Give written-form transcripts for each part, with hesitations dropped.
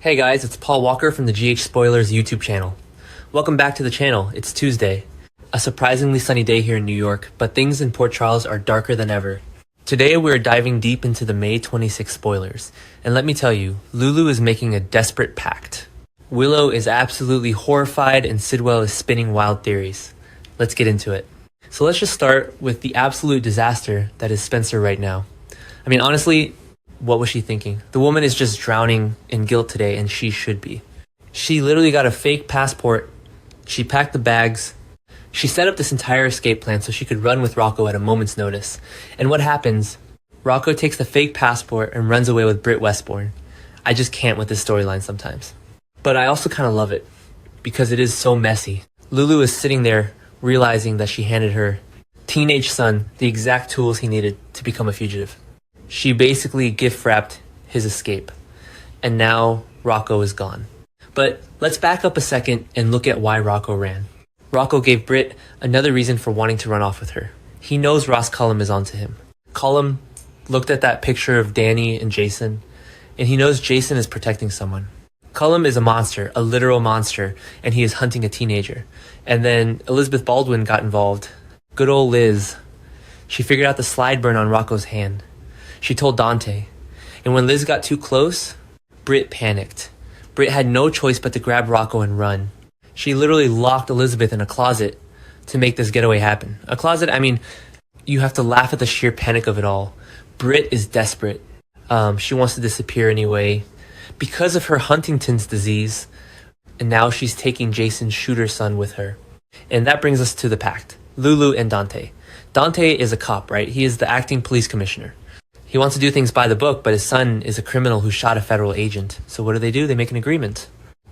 Hey guys, it's Paul Walker from the GH Spoilers YouTube channel. Welcome back to the channel. It's Tuesday. A surprisingly sunny day here in New York, but things in Port Charles are darker than ever. Today we're diving deep into the May 26 spoilers, and let me tell you, Lulu is making a desperate pact. Willow is absolutely horrified and Sidwell is spinning wild theories. Let's get into it. So let's just start with the absolute disaster that is Spencer right now. I mean, honestly, what was she thinking? The woman is just drowning in guilt today, and she should be. She literally got a fake passport. She packed the bags. She set up this entire escape plan so she could run with Rocco at a moment's notice. And what happens? Rocco takes the fake passport and runs away with Britt Westbourne. I just can't with this storyline sometimes. But I also kind of love it, because it is so messy. Lulu is sitting there realizing that she handed her teenage son the exact tools he needed to become a fugitive. She basically gift-wrapped his escape. And now Rocco is gone. But let's back up a second and look at why Rocco ran. Rocco gave Britt another reason for wanting to run off with her. He knows Ross Cullum is onto him. Cullum looked at that picture of Danny and Jason, and he knows Jason is protecting someone. Cullum is a monster, a literal monster, and he is hunting a teenager. And then Elizabeth Baldwin got involved. Good old Liz. She figured out the slide burn on Rocco's hand. She told Dante. And when Liz got too close, Britt panicked. Britt had no choice but to grab Rocco and run. She literally locked Elizabeth in a closet to make this getaway happen. A closet, I mean, you have to laugh at the sheer panic of it all. Britt is desperate. She wants to disappear anyway because of her Huntington's disease, and now she's taking Jason's shooter son with her. And that brings us to the pact. Lulu and Dante. Dante is a cop, right? He is the acting police commissioner. He wants to do things by the book, but his son is a criminal who shot a federal agent. So what do? They make an agreement.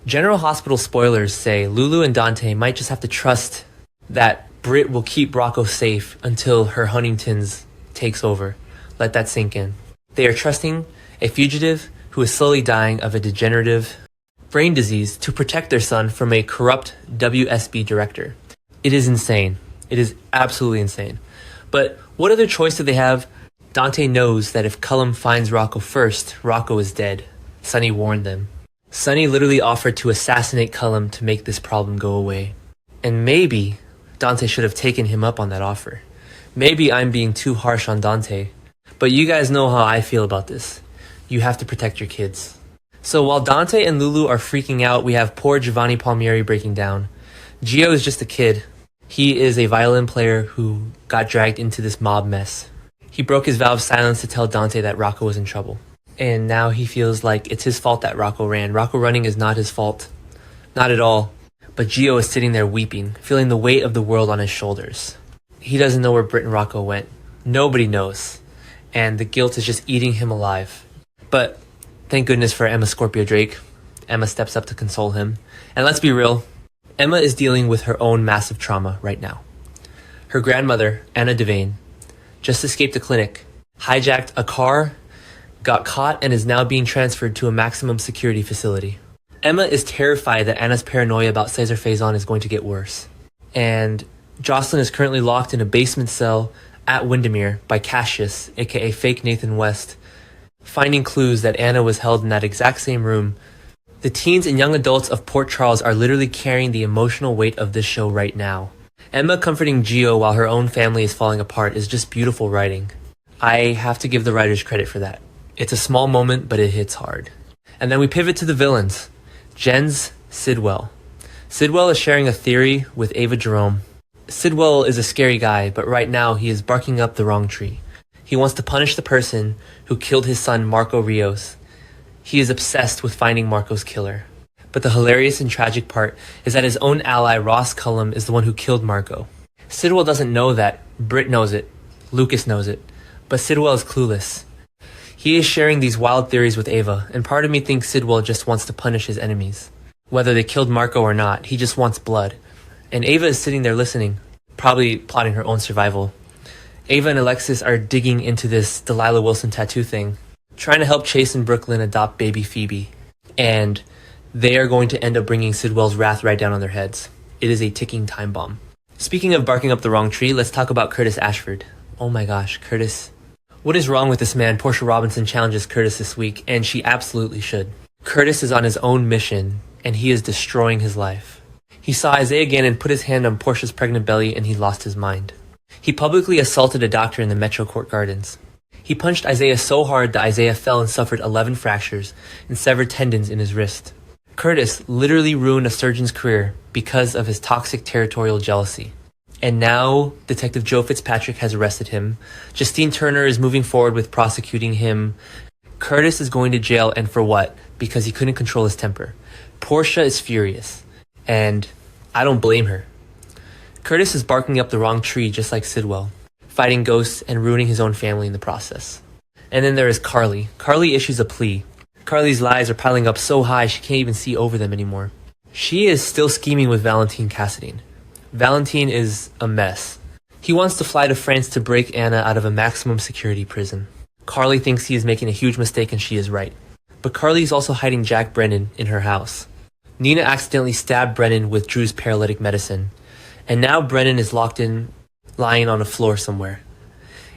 General Hospital spoilers say Lulu and Dante might just have to trust that Britt will keep Rocco safe until her Huntington's takes over. Let that sink in. They are trusting a fugitive who is slowly dying of a degenerative brain disease to protect their son from a corrupt WSB director. It is insane. It is absolutely insane. But what other choice do they have? Dante knows that if Cullum finds Rocco first, Rocco is dead. Sonny warned them. Sonny literally offered to assassinate Cullum to make this problem go away. And maybe Dante should have taken him up on that offer. Maybe I'm being too harsh on Dante, but you guys know how I feel about this. You have to protect your kids. So while Dante and Lulu are freaking out, we have poor Giovanni Palmieri breaking down. Gio is just a kid. He is a violin player who got dragged into this mob mess. He broke his vow of silence to tell Dante that Rocco was in trouble. And now he feels like it's his fault that Rocco ran. Rocco running is not his fault. Not at all. But Gio is sitting there weeping, feeling the weight of the world on his shoulders. He doesn't know where Britt and Rocco went. Nobody knows. And the guilt is just eating him alive. But thank goodness for Emma Scorpio Drake. Emma steps up to console him. And let's be real, Emma is dealing with her own massive trauma right now. Her grandmother, Anna Devane, just escaped a clinic, hijacked a car, got caught, and is now being transferred to a maximum security facility. Emma is terrified that Anna's paranoia about Cesar Faison is going to get worse. And Jocelyn is currently locked in a basement cell at Windermere by Cassius, aka fake Nathan West, finding clues that Anna was held in that exact same room. The teens and young adults of Port Charles are literally carrying the emotional weight of this show right now. Emma comforting Gio while her own family is falling apart is just beautiful writing. I have to give the writers credit for that. It's a small moment, but it hits hard. And then we pivot to the villains. Jen's Sidwell. Sidwell is sharing a theory with Ava Jerome. Sidwell is a scary guy, but right now he is barking up the wrong tree. He wants to punish the person who killed his son Marco Rios. He is obsessed with finding Marco's killer. But the hilarious and tragic part is that his own ally Ross Cullum is the one who killed Marco. Sidwell doesn't know that. Britt knows it. Lucas knows it. But Sidwell is clueless. He is sharing these wild theories with Ava, and part of me thinks Sidwell just wants to punish his enemies. Whether they killed Marco or not, he just wants blood. And Ava is sitting there listening, probably plotting her own survival. Ava and Alexis are digging into this Delilah Wilson tattoo thing, trying to help Chase and Brooklyn adopt baby Phoebe. And they are going to end up bringing Sidwell's wrath right down on their heads. It is a ticking time bomb. Speaking of barking up the wrong tree, let's talk about Curtis Ashford. Oh my gosh, Curtis. What is wrong with this man? Portia Robinson challenges Curtis this week, and she absolutely should. Curtis is on his own mission, and he is destroying his life. He saw Isaiah Gannon put his hand on Portia's pregnant belly, and he lost his mind. He publicly assaulted a doctor in the Metro Court Gardens. He punched Isaiah so hard that Isaiah fell and suffered 11 fractures and severed tendons in his wrist. Curtis literally ruined a surgeon's career because of his toxic territorial jealousy. And now Detective Joe Fitzpatrick has arrested him. Justine Turner is moving forward with prosecuting him. Curtis is going to jail, and for what? Because he couldn't control his temper. Portia is furious, and I don't blame her. Curtis is barking up the wrong tree just like Sidwell, fighting ghosts and ruining his own family in the process. And then there is Carly. Carly issues a plea. Carly's lies are piling up so high she can't even see over them anymore. She is still scheming with Valentine Cassadine. Valentine is a mess. He wants to fly to France to break Anna out of a maximum security prison. Carly thinks he is making a huge mistake, and she is right. But Carly is also hiding Jack Brennan in her house. Nina accidentally stabbed Brennan with Drew's paralytic medicine. And now Brennan is locked in, lying on a floor somewhere.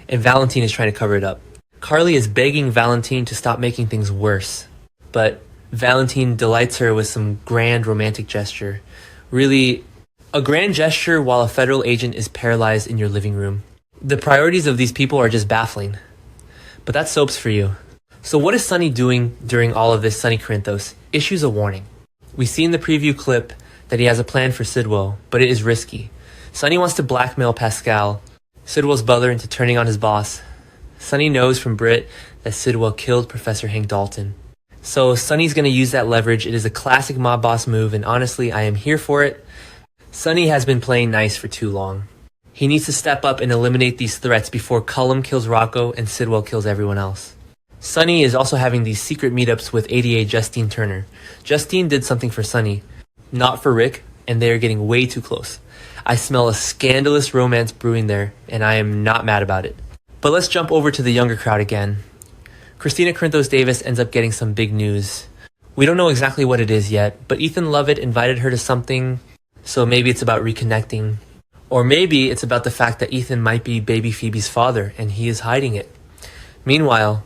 And Valentine is trying to cover it up. Carly is begging Valentine to stop making things worse. But Valentine delights her with some grand romantic gesture. Really, a grand gesture while a federal agent is paralyzed in your living room. The priorities of these people are just baffling. But that's soaps for you. So what is Sonny doing during all of this? Sonny Corinthos issues a warning. We see in the preview clip that he has a plan for Sidwell, but it is risky. Sonny wants to blackmail Pascal, Sidwell's butler, into turning on his boss. Sonny knows from Britt that Sidwell killed Professor Hank Dalton. So Sonny's going to use that leverage. It is a classic mob boss move, and honestly, I am here for it. Sonny has been playing nice for too long. He needs to step up and eliminate these threats before Cullum kills Rocco and Sidwell kills everyone else. Sonny is also having these secret meetups with ADA Justine Turner. Justine did something for Sonny, not for Rick, and they are getting way too close. I smell a scandalous romance brewing there, and I am not mad about it. But let's jump over to the younger crowd again. Christina Corinthos Davis ends up getting some big news. We don't know exactly what it is yet, but Ethan Lovett invited her to something, so maybe it's about reconnecting. Or maybe it's about the fact that Ethan might be baby Phoebe's father, and he is hiding it. Meanwhile,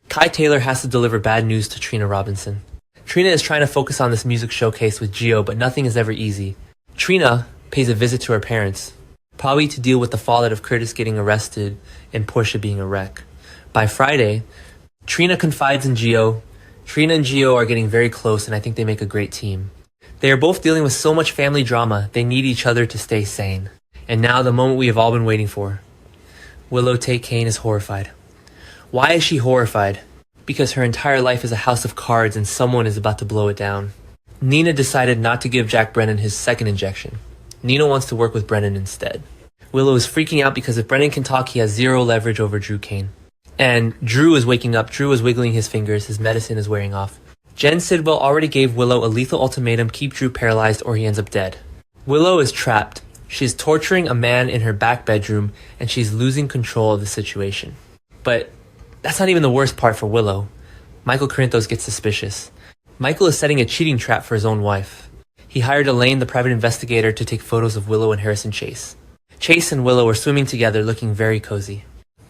Kai Taylor has to deliver bad news to Trina Robinson. Trina is trying to focus on this music showcase with Gio, but nothing is ever easy. Trina pays a visit to her parents, probably to deal with the fallout of Curtis getting arrested and Portia being a wreck. By Friday, Trina confides in Gio. Trina and Gio are getting very close, and I think they make a great team. They are both dealing with so much family drama, they need each other to stay sane. And now the moment we have all been waiting for. Willow Tate Kane is horrified. Why is she horrified? Because her entire life is a house of cards and someone is about to blow it down. Nina decided not to give Jack Brennan his second injection. Nina wants to work with Brennan instead. Willow is freaking out because if Brennan can talk, he has zero leverage over Drew Kane. And Drew is waking up. Drew is wiggling his fingers. His medicine is wearing off. Jen Sidwell already gave Willow a lethal ultimatum: keep Drew paralyzed or he ends up dead. Willow is trapped. She is torturing a man in her back bedroom, and she's losing control of the situation. But that's not even the worst part for Willow. Michael Corinthos gets suspicious. Michael is setting a cheating trap for his own wife. He hired Elaine, the private investigator, to take photos of Willow and Harrison Chase. Chase and Willow are swimming together, looking very cozy.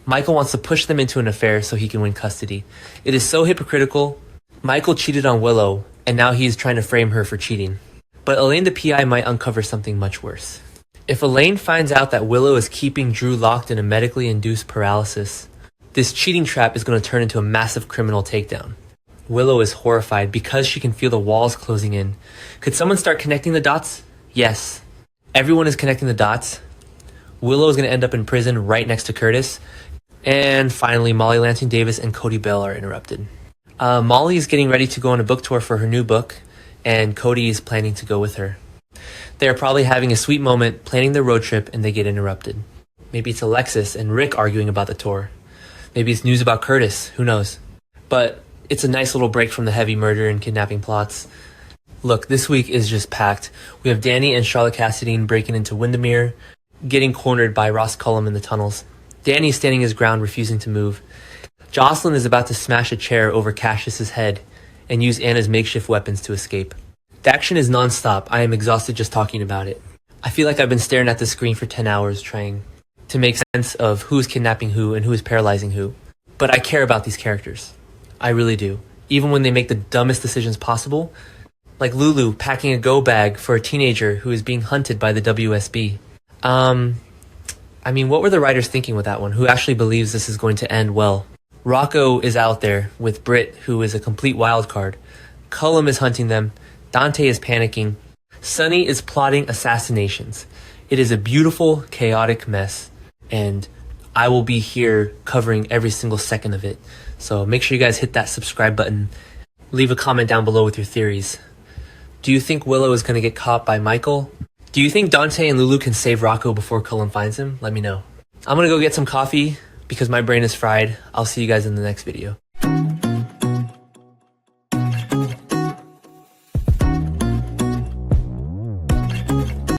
Michael wants to push them into an affair so he can win custody. It is so hypocritical. Michael cheated on Willow, and now he is trying to frame her for cheating. But Elaine the PI might uncover something much worse. If Elaine finds out that Willow is keeping Drew locked in a medically induced paralysis, this cheating trap is going to turn into a massive criminal takedown. Willow is horrified because she can feel the walls closing in. Could someone start connecting the dots? Yes. Everyone is connecting the dots. Willow is going to end up in prison right next to Curtis. And finally, Molly Lansing Davis and Cody Bell are interrupted. Molly is getting ready to go on a book tour for her new book, and Cody is planning to go with her. They are probably having a sweet moment, planning their road trip, and they get interrupted. Maybe it's Alexis and Rick arguing about the tour. Maybe it's news about Curtis, who knows. But it's a nice little break from the heavy murder and kidnapping plots. Look, this week is just packed. We have Danny and Charlotte Cassadine breaking into Windermere, getting cornered by Ross Cullum in the tunnels. Danny is standing his ground, refusing to move. Jocelyn is about to smash a chair over Cassius's head and use Anna's makeshift weapons to escape. The action is non-stop. I am exhausted just talking about it. I feel like I've been staring at the screen for 10 hours trying to make sense of who is kidnapping who and who is paralyzing who. But I care about these characters. I really do. even when they make the dumbest decisions possible, like Lulu packing a go bag for a teenager who is being hunted by the WSB. I mean, what were the writers thinking with that one? Who actually believes this is going to end well? Rocco is out there with Britt, who is a complete wild card. Cullum is hunting them. Dante is panicking. Sunny is plotting assassinations. It is a beautiful, chaotic mess, and I will be here covering every single second of it. So make sure you guys hit that subscribe button. Leave a comment down below with your theories. Do you think Willow is going to get caught by Michael? Do you think Dante and Lulu can save Rocco before Cullen finds him? Let me know. I'm going to go get some coffee because my brain is fried. I'll see you guys in the next video.